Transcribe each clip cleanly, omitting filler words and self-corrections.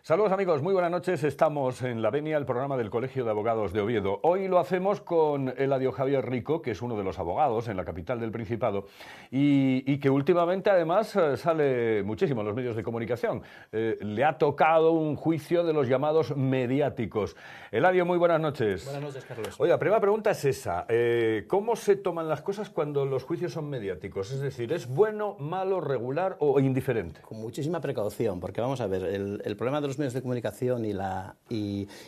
Saludos amigos, muy buenas noches. Estamos en La Venia, el programa del Colegio de Abogados de Oviedo. Hoy lo hacemos con Eladio Javier Rico, que es uno de los abogados en la capital del Principado y que últimamente además sale muchísimo en los medios de comunicación. Le ha tocado un juicio de los llamados mediáticos. Eladio, muy buenas noches. Buenas noches, Carlos. Oye, la primera pregunta es esa. ¿Cómo se toman las cosas cuando los juicios son mediáticos? Es decir, ¿es bueno, malo, regular o indiferente? Con muchísima precaución, porque vamos a ver, el problema de los medios de comunicación y la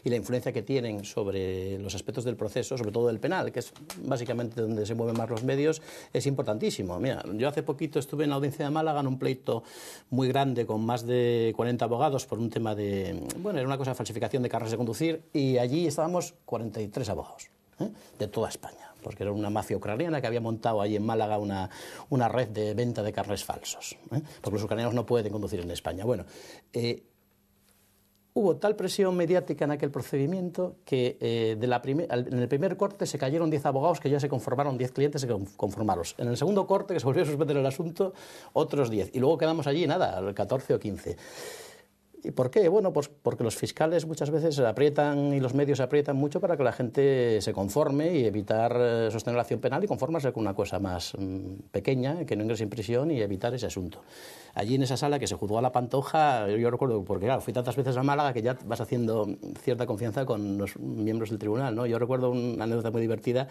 influencia que tienen sobre los aspectos del proceso, sobre todo del penal, que es básicamente donde se mueven más los medios, es importantísimo. Mira, yo hace poquito estuve en la audiencia de Málaga en un pleito muy grande con más de 40 abogados por un tema de, bueno, era una cosa de falsificación de carnes de conducir, y allí estábamos 43 abogados, de toda España, porque era una mafia ucraniana que había montado ahí en Málaga una red de venta de carnes falsos, porque los ucranianos no pueden conducir en España. Bueno, hubo tal presión mediática en aquel procedimiento que en el primer corte se cayeron 10 abogados que ya se conformaron, 10 clientes se conformaron. En el segundo corte, que se volvió a suspender el asunto, otros 10. Y luego quedamos allí, nada, 14 o 15. ¿Y por qué? Bueno, pues porque los fiscales muchas veces aprietan y los medios aprietan mucho para que la gente se conforme y evitar sostener la acción penal y conformarse con una cosa más pequeña, que no ingrese en prisión, y evitar ese asunto. Allí en esa sala que se juzgó a la Pantoja, yo recuerdo, porque claro, fui tantas veces a Málaga que ya vas haciendo cierta confianza con los miembros del tribunal, ¿no? Yo recuerdo una anécdota muy divertida,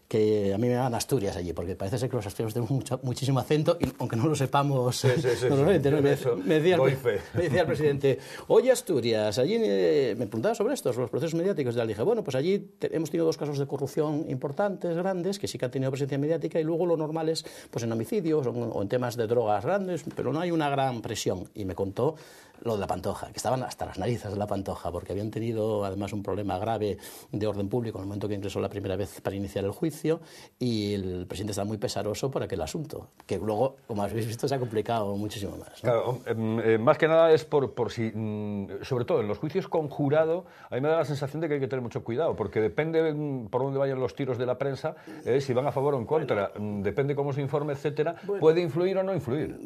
que a mí me llaman Asturias allí, porque parece ser que los asturianos tienen muchísimo acento, y aunque no lo sepamos normalmente, ¿no? Me decía el presidente, oye Asturias, allí me preguntaba sobre estos, los procesos mediáticos, y le dije, bueno, pues allí hemos tenido 2 casos de corrupción importantes, grandes, que sí que han tenido presencia mediática, y luego lo normal es pues en homicidios o en temas de drogas grandes, pero no hay una gran presión. Y me contó lo de la Pantoja, que estaban hasta las narices de la Pantoja, porque habían tenido además un problema grave de orden público en el momento que ingresó la primera vez para iniciar el juicio, y el presidente estaba muy pesaroso por aquel asunto, que luego, como habéis visto, se ha complicado muchísimo más, ¿no? Claro, más que nada es por si, sobre todo en los juicios con jurado, a mí me da la sensación de que hay que tener mucho cuidado, porque depende por dónde vayan los tiros de la prensa, si van a favor o en contra, depende cómo se informe, etcétera, puede influir o no influir.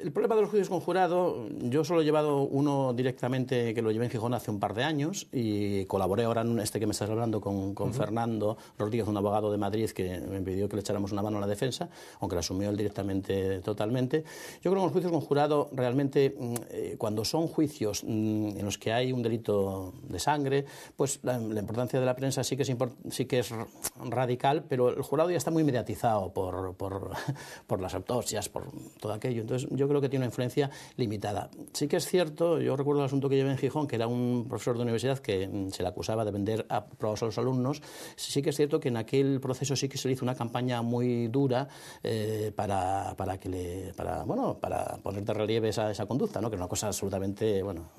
El problema de los juicios con jurado, yo solo he llevado uno directamente, que lo llevé en Gijón hace un par de años, y colaboré ahora en este que me estás hablando con Fernando Rodríguez, un abogado de Madrid, que me pidió que le echáramos una mano a la defensa, aunque la asumió él directamente totalmente. Yo creo que los juicios con jurado realmente, cuando son juicios en los que hay un delito de sangre, pues la importancia de la prensa sí que es radical, pero el jurado ya está muy mediatizado por las autopsias, por todo aquello. Entonces yo creo que tiene una influencia limitada. Sí que es cierto, yo recuerdo el asunto que llevé en Gijón, que era un profesor de universidad que se le acusaba de vender pruebas a los alumnos. Sí que es cierto que en aquel proceso sí que se le hizo una campaña muy dura para poner de relieve esa conducta, ¿no? Que era una cosa absolutamente, bueno,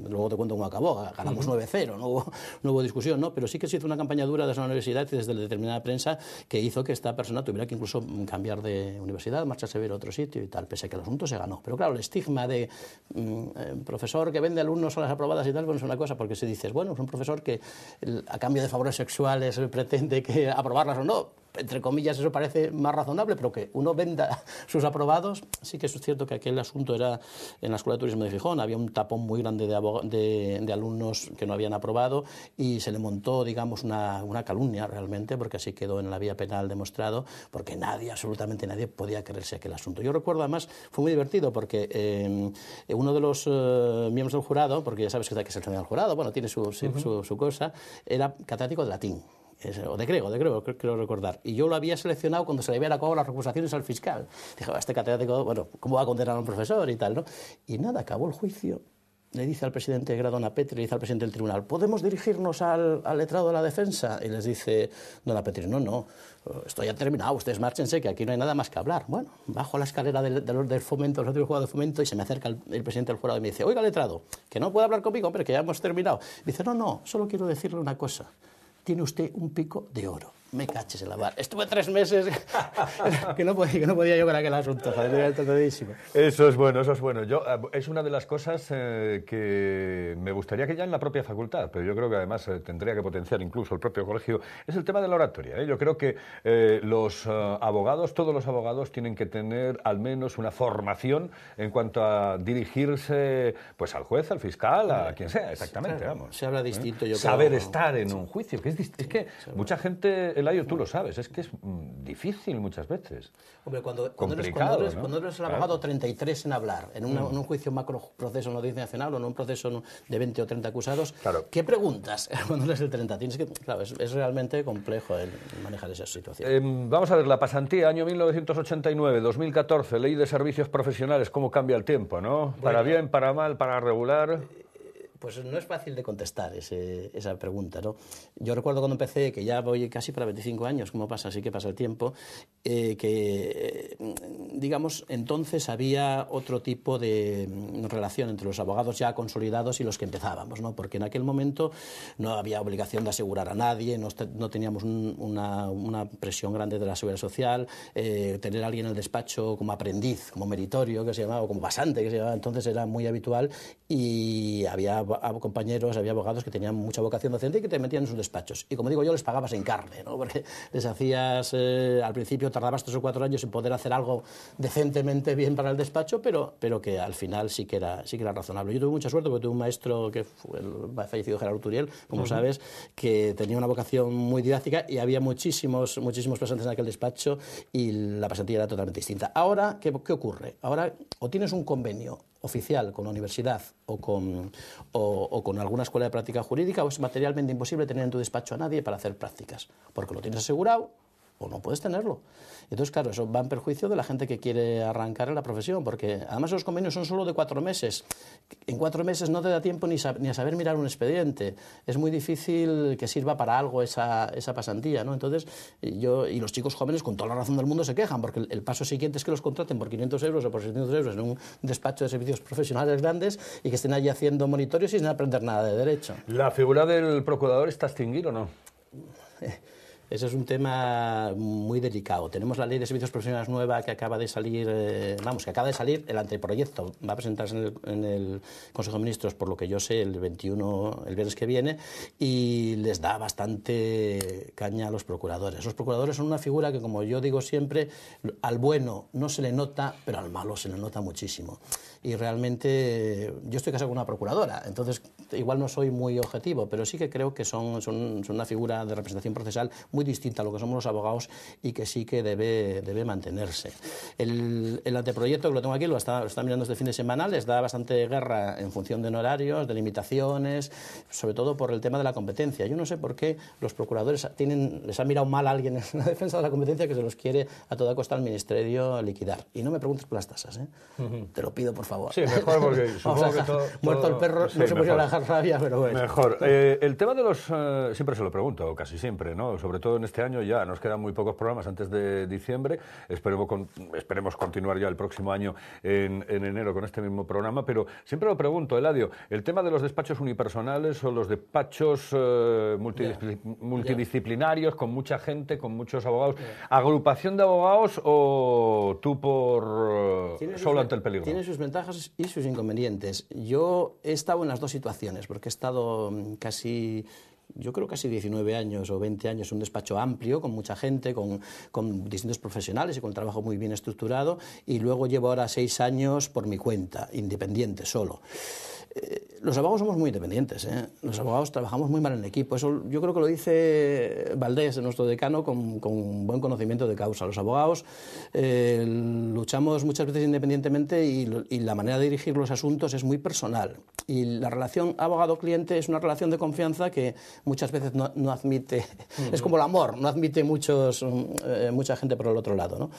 luego te cuento cómo acabó, ganamos 9-0, no hubo discusión, ¿no? Pero sí que se hizo una campaña dura desde la universidad y desde la determinada prensa, que hizo que esta persona tuviera que incluso cambiar de universidad, marcharse a ver a otro sitio y tal, pese a que el asunto se ganó. Pero claro, el estigma de profesor que vende alumnos a las aprobadas y tal, bueno, es una cosa, porque si dices, bueno, es un profesor que a cambio de favores sexuales pretende que aprobarlas o no, entre comillas, eso parece más razonable, pero que uno venda sus aprobados. Sí que es cierto que aquel asunto era en la Escuela de Turismo de Gijón, había un tapón muy grande de alumnos que no habían aprobado, y se le montó, digamos, una calumnia realmente, porque así quedó en la vía penal demostrado, porque absolutamente nadie podía creerse aquel asunto. Yo recuerdo, además, fue muy divertido, porque uno de los miembros del jurado, porque ya sabes que es el seleccionado del jurado, bueno, tiene su cosa, era catedrático de latín. O de griego, creo recordar. Y yo lo había seleccionado cuando se le habían acabado las recusaciones al fiscal. Dije, este catedrático, bueno, ¿cómo va a condenar a un profesor y tal, no? Y nada, acabó el juicio. Le dice al presidente Dona Petri, le dice al presidente del tribunal, ¿podemos dirigirnos al letrado de la defensa? Y les dice Dona Petri, no, esto ya ha terminado, ustedes márchense, que aquí no hay nada más que hablar. Bueno, bajo a la escalera del fomento, del jurado de fomento, y se me acerca el presidente del jurado y me dice, oiga, letrado, que no puede hablar conmigo, hombre, que ya hemos terminado. Y dice, no, solo quiero decirle una cosa. Tiene usted un pico de oro. Me caches en la mar. Estuve 3 meses que no podía yo con aquel asunto, joder, tratadísimo. Eso es bueno, eso es bueno. Es una de las cosas que me gustaría que ya en la propia facultad, pero yo creo que además tendría que potenciar incluso el propio colegio, es el tema de la oratoria. Yo creo que los abogados, todos los abogados, tienen que tener al menos una formación en cuanto a dirigirse pues al juez, al fiscal, a quien sea, exactamente. Claro, vamos. se habla distinto, yo creo. Saber estar en un juicio, que es que mucha gente, Elayo, tú lo sabes, es que es difícil muchas veces. Hombre, cuando eres el abogado 33 en hablar, en un juicio macro proceso en audiencia nacional o en un proceso de 20 o 30 acusados, ¿qué preguntas cuando eres el 30? Claro, es realmente complejo el manejar esa situación. Vamos a ver, la pasantía, año 1989, 2014, Ley de Servicios Profesionales, cómo cambia el tiempo, ¿no? Bueno, para bien, para mal, para regular. Pues no es fácil de contestar esa pregunta, ¿no? Yo recuerdo cuando empecé, que ya voy casi para 25 años, ¿cómo pasa? Así que pasa el tiempo, que, digamos, entonces había otro tipo de relación entre los abogados ya consolidados y los que empezábamos, ¿no? Porque en aquel momento no había obligación de asegurar a nadie, no teníamos una presión grande de la seguridad social, tener a alguien en el despacho como aprendiz, como meritorio, que se llamaba, o como pasante, que se llamaba, entonces era muy habitual, y había compañeros, había abogados que tenían mucha vocación docente y que te metían en sus despachos. Y como digo yo, les pagabas en carne, ¿no? Porque les hacías, al principio tardabas 3 o 4 años en poder hacer algo decentemente bien para el despacho, pero que al final sí que era razonable. Yo tuve mucha suerte porque tuve un maestro, que fue el fallecido Gerardo Turiel, como sabes, que tenía una vocación muy didáctica y había muchísimos pasantes en aquel despacho y la pasantía era totalmente distinta. Ahora, ¿qué ocurre? Ahora o tienes un convenio oficial con la universidad o con alguna escuela de práctica jurídica, o es materialmente imposible tener en tu despacho a nadie para hacer prácticas, porque lo tienes asegurado o no puedes tenerlo. Entonces, claro, eso va en perjuicio de la gente que quiere arrancar en la profesión, porque además los convenios son solo de 4 meses. En 4 meses no te da tiempo ni a saber mirar un expediente. Es muy difícil que sirva para algo esa pasantía, ¿no? Entonces, y los chicos jóvenes, con toda la razón del mundo, se quejan, porque el paso siguiente es que los contraten por 500 euros o por 600 euros en un despacho de servicios profesionales grandes y que estén allí haciendo monitorios y sin aprender nada de derecho. ¿La figura del procurador está a extinguir o no? Ese es un tema muy delicado. Tenemos la Ley de Servicios Profesionales nueva que acaba de salir, el anteproyecto va a presentarse en el Consejo de Ministros, por lo que yo sé, el 21, el viernes que viene, y les da bastante caña a los procuradores. Los procuradores son una figura que, como yo digo siempre, al bueno no se le nota, pero al malo se le nota muchísimo. Y realmente yo estoy casado con una procuradora, entonces igual no soy muy objetivo, pero sí que creo que son una figura de representación procesal muy distinta a lo que somos los abogados y que sí que debe mantenerse. El anteproyecto, que lo tengo aquí, lo está mirando este fin de semana, les da bastante guerra en función de horarios, de limitaciones, sobre todo por el tema de la competencia. Yo no sé por qué los procuradores les ha mirado mal a alguien en la defensa de la competencia que se los quiere a toda costa al Ministerio liquidar. Y no me preguntes por las tasas, ¿eh? Te lo pido, por favor. Sí, mejor, porque supongo que todo... Muerto el perro, sí, no se podría dejar rabia, pero bueno. Mejor. El tema de los... siempre se lo pregunto, casi siempre, ¿no? Sobre todo en este año ya nos quedan muy pocos programas antes de diciembre. Esperemos continuar ya el próximo año en enero con este mismo programa, pero siempre lo pregunto, Eladio, el tema de los despachos unipersonales o los despachos multidisciplinarios, con mucha gente, con muchos abogados, ¿agrupación de abogados o tú solo ante el peligro? Tiene sus ventajas y sus inconvenientes. Yo he estado en las dos situaciones, porque he estado casi 19 años o 20 años en un despacho amplio, con mucha gente, con distintos profesionales y con trabajo muy bien estructurado, y luego llevo ahora 6 años por mi cuenta, independiente, solo. Los abogados somos muy independientes, ¿eh? Los abogados trabajamos muy mal en equipo. Eso yo creo que lo dice Valdés, nuestro decano, con buen conocimiento de causa. Los abogados luchamos muchas veces independientemente y la manera de dirigir los asuntos es muy personal. Y la relación abogado-cliente es una relación de confianza que muchas veces no admite, es como el amor, no admite mucha gente por el otro lado, ¿no?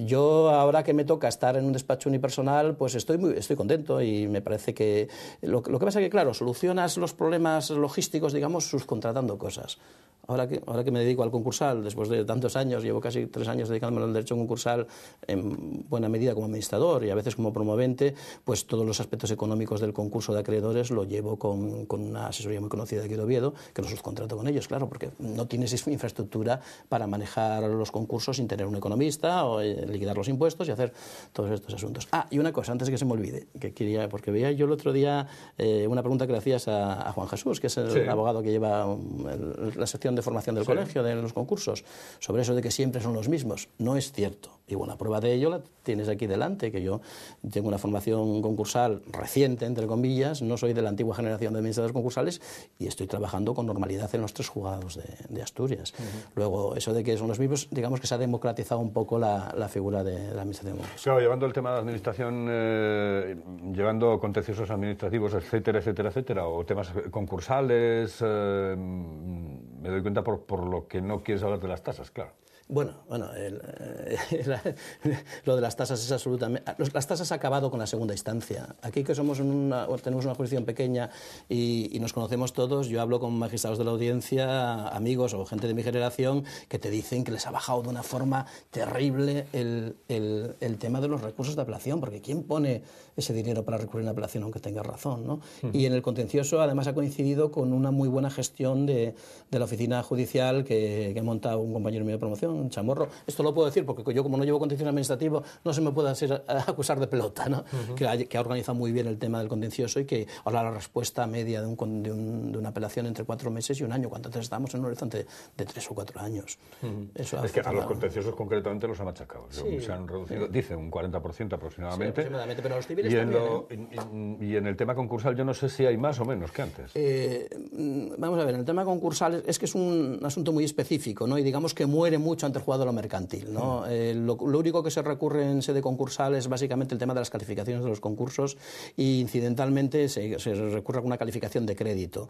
Yo, ahora que me toca estar en un despacho unipersonal, pues estoy contento y me parece que lo Lo que pasa es que, claro, solucionas los problemas logísticos, digamos, subcontratando cosas. Ahora que me dedico al concursal, después de tantos años, llevo casi 3 años dedicándome al derecho concursal en buena medida como administrador y a veces como promovente, pues todos los aspectos económicos del concurso de acreedores lo llevo con una asesoría muy conocida de aquí de Oviedo, que lo subcontrato con ellos, claro, porque no tienes infraestructura para manejar los concursos sin tener un economista o liquidar los impuestos y hacer todos estos asuntos. Y una cosa, antes de que se me olvide, que quería, porque veía yo el otro día una pregunta que le hacías a Juan Jesús, que es el abogado que lleva la sección de formación del colegio, de los concursos, sobre eso de que siempre son los mismos. No es cierto. Y buena prueba de ello la tienes aquí delante, que yo tengo una formación concursal reciente, entre comillas, no soy de la antigua generación de administradores concursales y estoy trabajando con normalidad en los 3 juzgados de Asturias. Luego, eso de que son los mismos, digamos que se ha democratizado un poco la figura de la administración concursal. Claro, llevando el tema de administración, llevando contenciosos administrativos, etcétera, etcétera, etcétera, o temas concursales, me doy cuenta por lo que no quieres hablar de las tasas, claro. Bueno, lo de las tasas es absolutamente... Las tasas ha acabado con la segunda instancia. Aquí que tenemos una jurisdicción pequeña y nos conocemos todos, yo hablo con magistrados de la audiencia, amigos o gente de mi generación, que te dicen que les ha bajado de una forma terrible el tema de los recursos de apelación, porque ¿quién pone ese dinero para recurrir a apelación aunque tenga razón, ¿no? Y en el contencioso además ha coincidido con una muy buena gestión de la oficina judicial que ha montado un compañero mío de promoción, un Chamorro. Esto lo puedo decir porque yo, como no llevo contencioso administrativo, no se me puede acusar de pelota, ¿no? Que ha organizado muy bien el tema del contencioso y que ahora la respuesta media de una apelación entre 4 meses y 1 año, cuando antes estábamos en un horizonte de 3 o 4 años. Eso es que a los contenciosos concretamente los han machacado. Sí, se han reducido, dice, un 40% aproximadamente. Sí, aproximadamente, pero los civiles también, y en el tema concursal yo no sé si hay más o menos que antes. Vamos a ver, en el tema concursal es que es un asunto muy específico, ¿no? Y digamos que muere mucho ante el juzgado de lo mercantil, ¿no? Lo único que se recurre en sede concursal es básicamente el tema de las calificaciones de los concursos y incidentalmente se recurre a una calificación de crédito.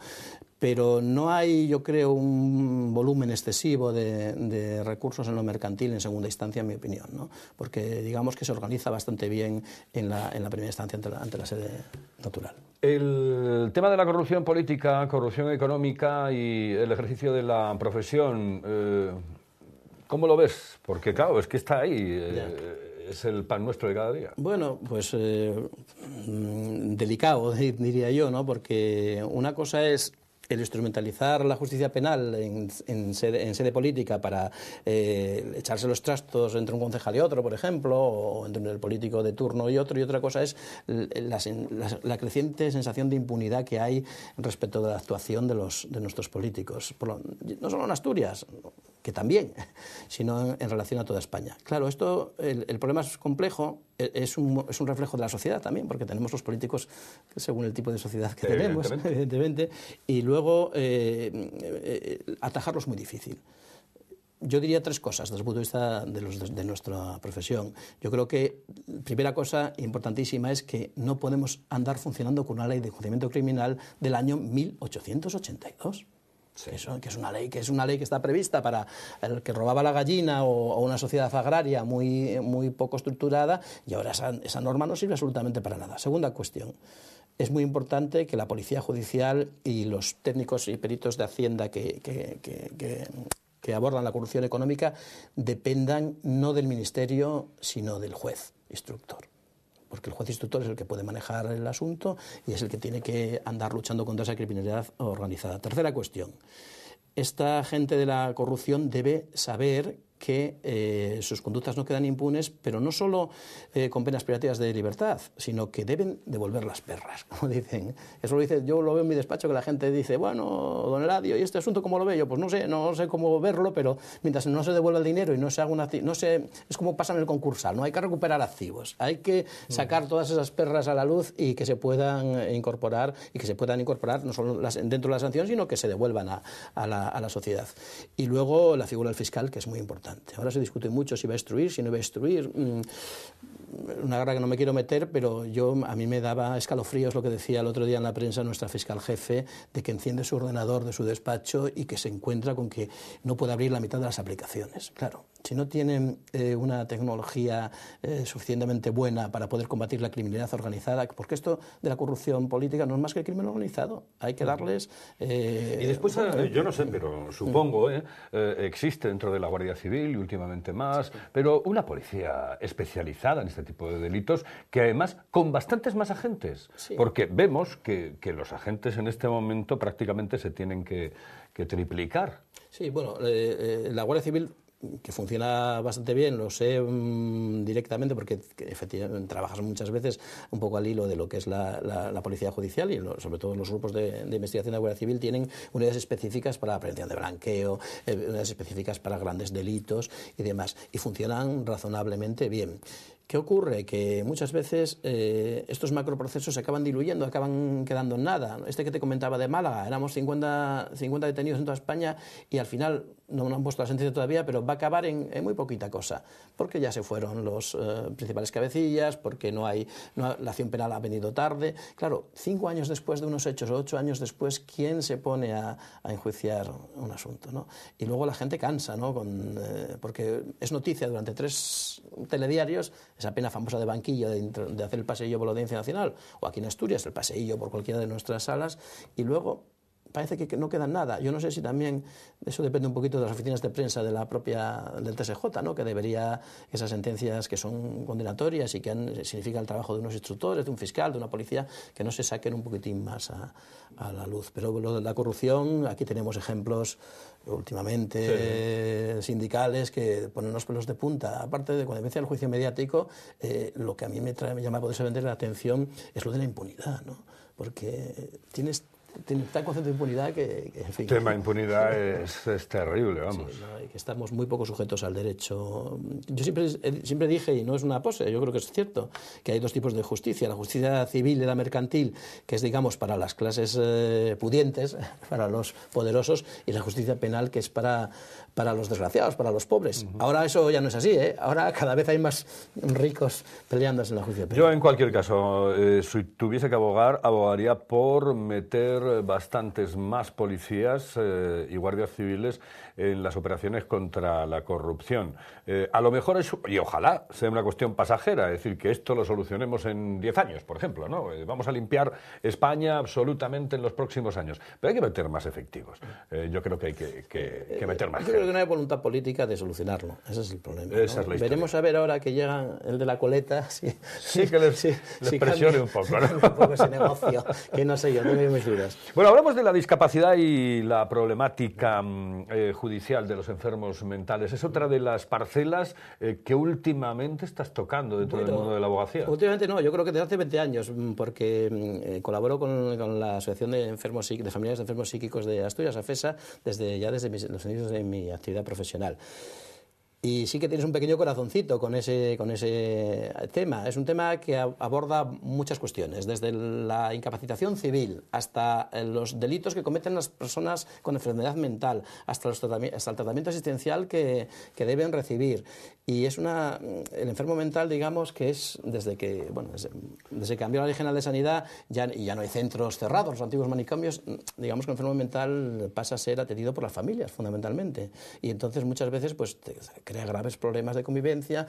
Pero no hay, yo creo, un volumen excesivo de recursos en lo mercantil en segunda instancia, en mi opinión, ¿no? Porque digamos que se organiza bastante bien en la primera instancia ante la sede natural. El tema de la corrupción política, corrupción económica y el ejercicio de la profesión, ¿cómo lo ves? Porque claro, es que está ahí, es el pan nuestro de cada día. Bueno, pues delicado, diría yo, ¿no? Porque una cosa es el instrumentalizar la justicia penal en sede política para echarse los trastos entre un concejal y otro, por ejemplo, o entre el político de turno y otra cosa es la creciente sensación de impunidad que hay respecto de la actuación de nuestros políticos, no solo en Asturias, que también, sino en relación a toda España. Claro, el problema es complejo, es un reflejo de la sociedad también, porque tenemos los políticos según el tipo de sociedad que tenemos, evidentemente, y luego atajarlo es muy difícil. Yo diría 3 cosas desde el punto de vista de nuestra profesión. Yo creo que primera cosa importantísima es que no podemos andar funcionando con una ley de enjuiciamiento criminal del año 1882. Sí. Eso, que es una ley que está prevista para el que robaba la gallina o una sociedad agraria muy poco estructurada, y ahora esa norma no sirve absolutamente para nada. Segunda cuestión. Es muy importante que la policía judicial y los técnicos y peritos de Hacienda que abordan la corrupción económica dependan no del ministerio, sino del juez instructor. Porque el juez instructor es el que puede manejar el asunto y es el que tiene que andar luchando contra esa criminalidad organizada. Tercera cuestión. Esta gente de la corrupción debe saber que sus conductas no quedan impunes, pero no solo con penas privativas de libertad, sino que deben devolver las perras, como dicen. Eso lo dice, yo lo veo en mi despacho, que la gente dice, bueno, don Eladio, ¿y este asunto cómo lo ve yo? Pues no sé cómo verlo, pero mientras no se devuelva el dinero y no se haga es como pasa en el concursal, ¿no? Hay que recuperar activos, hay que sacar todas esas perras a la luz y que se puedan incorporar, no solo dentro de la sanción, sino que se devuelvan a la sociedad. Y luego la figura del fiscal, que es muy importante. Ahora se discute mucho si va a instruir, si no va a instruir. una guerra que no me quiero meter, pero a mí me daba escalofríos lo que decía el otro día en la prensa nuestra fiscal jefe, de que enciende su ordenador de su despacho y que se encuentra con que no puede abrir la mitad de las aplicaciones. Claro, si no tienen una tecnología suficientemente buena para poder combatir la criminalidad organizada, porque esto de la corrupción política no es más que el crimen organizado, hay que darles... y después, yo no sé, pero supongo, existe dentro de la Guardia Civil y últimamente más, pero una policía especializada en este tipo de delitos, que además con bastantes más agentes, porque vemos que los agentes en este momento prácticamente se tienen que triplicar. Sí, bueno, la Guardia Civil, que funciona bastante bien, lo sé directamente porque efectivamente trabajas muchas veces un poco al hilo de lo que es la policía judicial y sobre todo los grupos de investigación de la Guardia Civil tienen unidades específicas para la prevención de blanqueo, unidades específicas para grandes delitos y demás, y funcionan razonablemente bien. ¿Qué ocurre? Que muchas veces estos macroprocesos se acaban diluyendo, acaban quedando en nada. Este que te comentaba de Málaga, éramos 50 detenidos en toda España y al final no han puesto la sentencia todavía, pero va a acabar en muy poquita cosa, porque ya se fueron los principales cabecillas, porque la acción penal ha venido tarde. Claro, 5 años después de unos hechos o 8 años después, ¿quién se pone a enjuiciar un asunto, ¿no? Y luego la gente cansa, ¿no? Porque es noticia durante 3 telediarios, esa pena famosa de Banquillo de hacer el paseillo por la Audiencia Nacional, o aquí en Asturias el paseillo por cualquiera de nuestras salas, y luego parece que no queda nada. Yo no sé si también eso depende un poquito de las oficinas de prensa del TSJ, ¿no? Que debería, esas sentencias que son condenatorias y que significan el trabajo de unos instructores, de un fiscal, de una policía, que no se saquen un poquitín más a la luz. Pero lo de la corrupción, aquí tenemos ejemplos últimamente sindicales que ponen los pelos de punta. Aparte de cuando empieza el juicio mediático, lo que a mí me llama poderosamente la atención es lo de la impunidad, ¿no? Porque tienes tan concepto de impunidad que en fin... El tema de impunidad es terrible, vamos. Sí, ¿no? Y que estamos muy poco sujetos al derecho. Yo siempre dije, y no es una pose, yo creo que es cierto, que hay 2 tipos de justicia. La justicia civil y la mercantil, que es, digamos, para las clases pudientes, para los poderosos, y la justicia penal, que es para los desgraciados, para los pobres. Ahora eso ya no es así, ¿eh? Ahora cada vez hay más ricos peleándose en la justicia penal. Yo, en cualquier caso, si tuviese que abogaría por meter bastantes más policías y guardias civiles en las operaciones contra la corrupción. A lo mejor y ojalá sea una cuestión pasajera, es decir, que esto lo solucionemos en 10 años, por ejemplo, ¿no? Vamos a limpiar España absolutamente en los próximos años, pero hay que meter más efectivos. Yo creo que hay que meter más. Yo creo que no hay voluntad política de solucionarlo, ese es el problema, ¿no? Esa es la historia. Veremos a ver ahora que llega el de la coleta, sí que les presione un poco, ¿no? Un poco ese negocio, que no sé yo, tengo mis dudas. Bueno, hablamos de la discapacidad y la problemática judicial de los enfermos mentales. Es otra de las parcelas que últimamente estás tocando dentro del mundo de la abogacía. Últimamente no, yo creo que desde hace 20 años, porque colaboro con la Asociación de Familiares de Enfermos Psíquicos de Asturias, AFESA, desde los inicios de mi actividad profesional. Y sí que tienes un pequeño corazoncito con ese tema. Es un tema que aborda muchas cuestiones, desde la incapacitación civil hasta los delitos que cometen las personas con enfermedad mental, hasta el tratamiento asistencial que deben recibir. Y es el enfermo mental, digamos, que es desde que cambió la Ley General de Sanidad y ya no hay centros cerrados, los antiguos manicomios, digamos que el enfermo mental pasa a ser atendido por las familias, fundamentalmente. Y entonces muchas veces pues crea graves problemas de convivencia,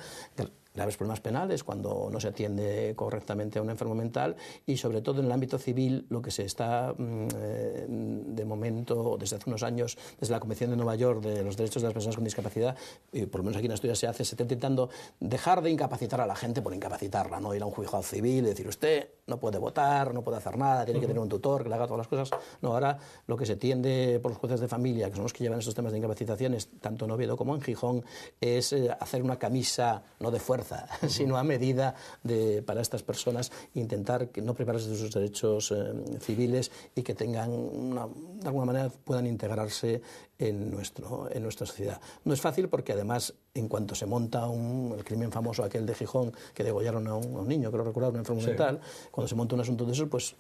graves problemas penales cuando no se atiende correctamente a un enfermo mental, y sobre todo en el ámbito civil lo que se está de momento, desde hace unos años, desde la Convención de Nueva York de los Derechos de las Personas con Discapacidad, y por lo menos aquí en Asturias se está intentando dejar de incapacitar a la gente por incapacitarla, no ir a un juzgado civil y decir usted no puede votar, no puede hacer nada, tiene que tener un tutor que le haga todas las cosas. No, ahora lo que se tiende por los jueces de familia, que son los que llevan estos temas de incapacitaciones, tanto en Oviedo como en Gijón, es hacer una camisa no de fuerza, sino a medida para estas personas, intentar que no privarles de sus derechos civiles y que tengan de alguna manera puedan integrarse en nuestra sociedad. No es fácil porque además en cuanto se monta el crimen famoso aquel de Gijón, que degollaron a un niño, creo recordar, un enfermo mental, cuando se monta un asunto de eso, pues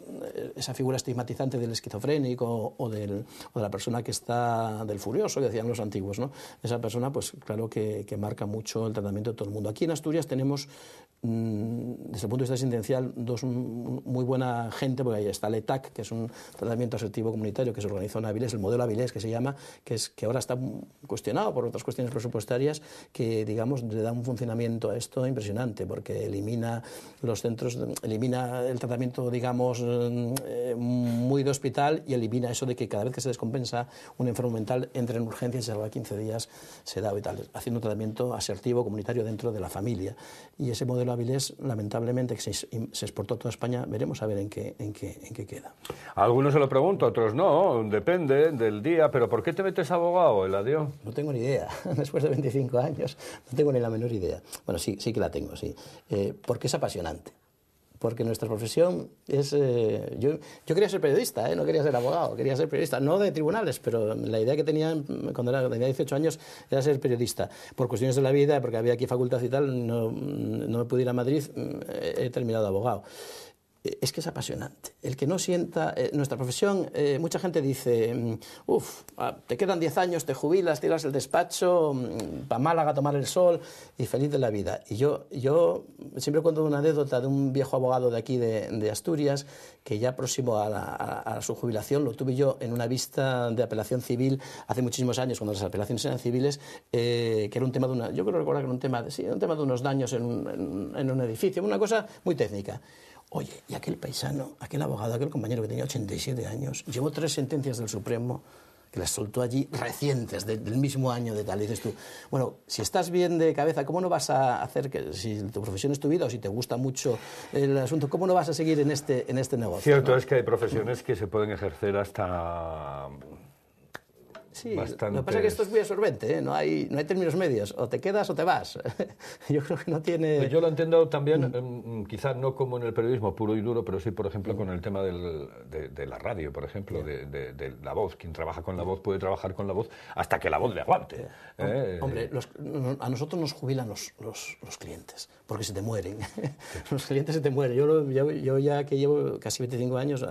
esa figura estigmatizante del esquizofrénico o de la persona que está del furioso, que decían los antiguos, ¿no? Esa persona, pues claro que marca mucho el tratamiento de todo el mundo. Aquí en Asturias tenemos, desde el punto de vista sentencial, dos muy buena gente, porque ahí está el ETAC, que es un tratamiento asertivo comunitario que se organizó en Avilés, el modelo Avilés que se llama, que ahora está cuestionado por otras cuestiones presupuestarias, que digamos le da un funcionamiento a esto impresionante, porque elimina los centros, elimina el tratamiento, digamos, muy de hospital, y elimina eso de que cada vez que se descompensa un enfermo mental entre en urgencias y se va a 15 días sedado y tal, haciendo un tratamiento asertivo comunitario dentro de la familia. Y ese modelo Avilés, lamentablemente, que se exportó a toda España, veremos a ver en qué queda. A algunos se lo pregunto, a otros no, depende del día, pero ¿por qué te metes abogado, Eladio? No tengo ni idea, después de 25 años, no tengo ni la menor idea. Bueno, sí que la tengo, sí. Porque es apasionante. Porque nuestra profesión es... yo quería ser periodista, no quería ser abogado, quería ser periodista, no de tribunales, pero la idea que tenía cuando tenía 18 años era ser periodista. Por cuestiones de la vida, porque había aquí facultad y tal, no me pude ir a Madrid, he terminado de abogado. Es que es apasionante. El que no sienta... nuestra profesión, mucha gente dice, te quedan 10 años, te jubilas, tiras el despacho, para Málaga a tomar el sol y feliz de la vida. Y yo siempre cuento una anécdota de un viejo abogado de aquí, de Asturias, que ya próximo a su jubilación, lo tuve yo en una vista de apelación civil hace muchísimos años, cuando las apelaciones eran civiles, que era un tema de yo creo recordar que era un tema de unos daños en un edificio, una cosa muy técnica. Oye, y aquel paisano, aquel abogado, aquel compañero que tenía 87 años, llevó 3 sentencias del Supremo que las soltó allí recientes, del mismo año de tal. Y dices tú, bueno, si estás bien de cabeza, ¿cómo no vas a hacer que, si tu profesión es tu vida o si te gusta mucho el asunto, cómo no vas a seguir en este negocio? Cierto, ¿no? Es que hay profesiones que se pueden ejercer hasta... Sí, bastantes... lo que pasa es que esto es muy absorbente, ¿eh? No hay términos medios, o te quedas o te vas. Yo creo que no tiene... Yo lo entiendo también, quizás no como en el periodismo puro y duro, pero sí, por ejemplo, con el tema de la radio, por ejemplo, de la voz. Quien trabaja con la voz puede trabajar con la voz hasta que la voz le aguante. Hombre, a nosotros nos jubilan los clientes, porque se te mueren. Los clientes se te mueren. Yo ya que llevo casi 25 años,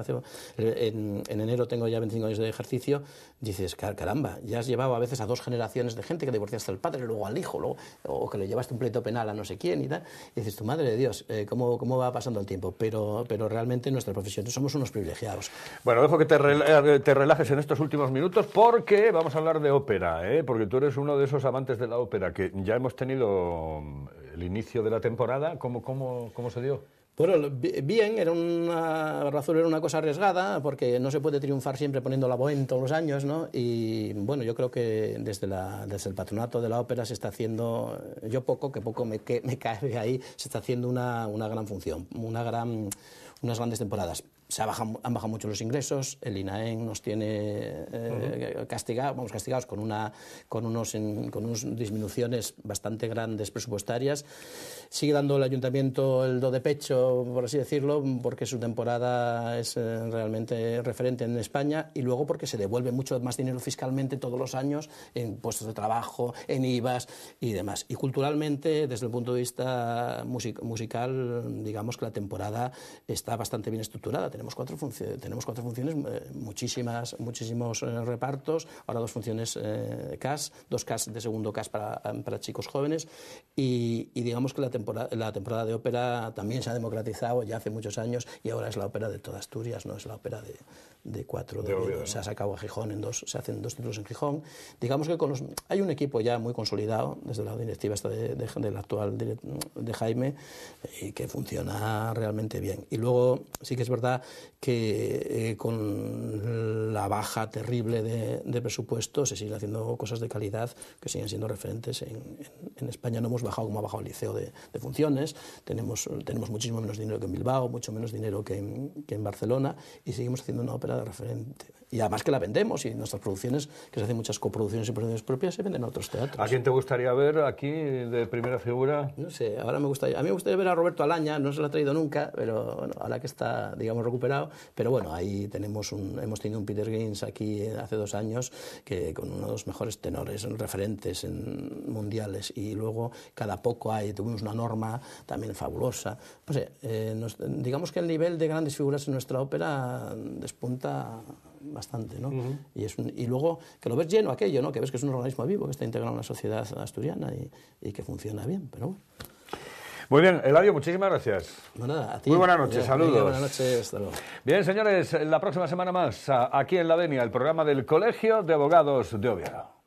en enero tengo ya 25 años de ejercicio, dices, caramba, ya has llevado a veces a 2 generaciones de gente, que divorciaste al padre, luego al hijo, o que le llevaste un pleito penal a no sé quién y tal, y dices, tu madre de Dios, ¿cómo va pasando el tiempo? Pero realmente en nuestra profesión somos unos privilegiados. Bueno, dejo que te relajes en estos últimos minutos, porque vamos a hablar de ópera, porque tú eres uno de esos amantes de la ópera, que ya hemos tenido el inicio de la temporada. ¿Cómo se dio? Bueno, bien, era una cosa arriesgada, porque no se puede triunfar siempre poniendo la Bohème todos los años, ¿no? Y bueno, yo creo que desde el patronato de la ópera se está haciendo, que poco me cae de ahí, se está haciendo una gran función, unas grandes temporadas. Han bajado mucho los ingresos, el INAEM nos tiene castigados con unas disminuciones bastante grandes presupuestarias. Sigue dando el ayuntamiento el do de pecho, por así decirlo, porque su temporada es realmente referente en España, y luego porque se devuelve mucho más dinero fiscalmente todos los años en puestos de trabajo, en IVAs y demás. Y culturalmente, desde el punto de vista musical, digamos que la temporada está bastante bien estructurada. Tenemos 4 funciones, muchísimos repartos, ahora 2 funciones CAS, 2 CAS de segundo CAS para chicos jóvenes, y digamos que la temporada de ópera también se ha democratizado ya hace muchos años, y ahora es la ópera de toda Asturias, no es la ópera de 4 de Oviedo. Se ha sacado a Gijón se hacen 2 títulos en Gijón. Digamos que hay un equipo ya muy consolidado desde la directiva del actual de Jaime, y que funciona realmente bien. Y luego sí que es verdad que con la baja terrible de presupuesto se siguen haciendo cosas de calidad que siguen siendo referentes en España. No hemos bajado como ha bajado el Liceo de funciones, tenemos muchísimo menos dinero que en Bilbao, mucho menos dinero que en Barcelona, y seguimos haciendo una ópera de referente. Y además que la vendemos, y nuestras producciones, que se hacen muchas coproducciones y producciones propias, se venden a otros teatros. ¿A quién te gustaría ver aquí de primera figura? No sé, a mí me gustaría ver a Roberto Alaña, no se lo ha traído nunca, pero bueno, ahora que está, digamos, recuperado, pero bueno, ahí hemos tenido un Peter Green aquí hace 2 años, que con uno de los mejores tenores, referentes mundiales, y luego cada poco tuvimos una Norma también fabulosa. No sé, digamos que el nivel de grandes figuras en nuestra ópera despunta bastante, ¿no? Y luego que lo ves lleno aquello, ¿no? Que ves que es un organismo vivo, que está integrado en la sociedad asturiana y que funciona bien, pero bueno. Muy bien, Eladio, muchísimas gracias. No, nada, a ti. Muy buenas noches, saludos. Buenas noches, hasta luego. Bien, señores, la próxima semana más, aquí en La Venia, el programa del Colegio de Abogados de Oviedo.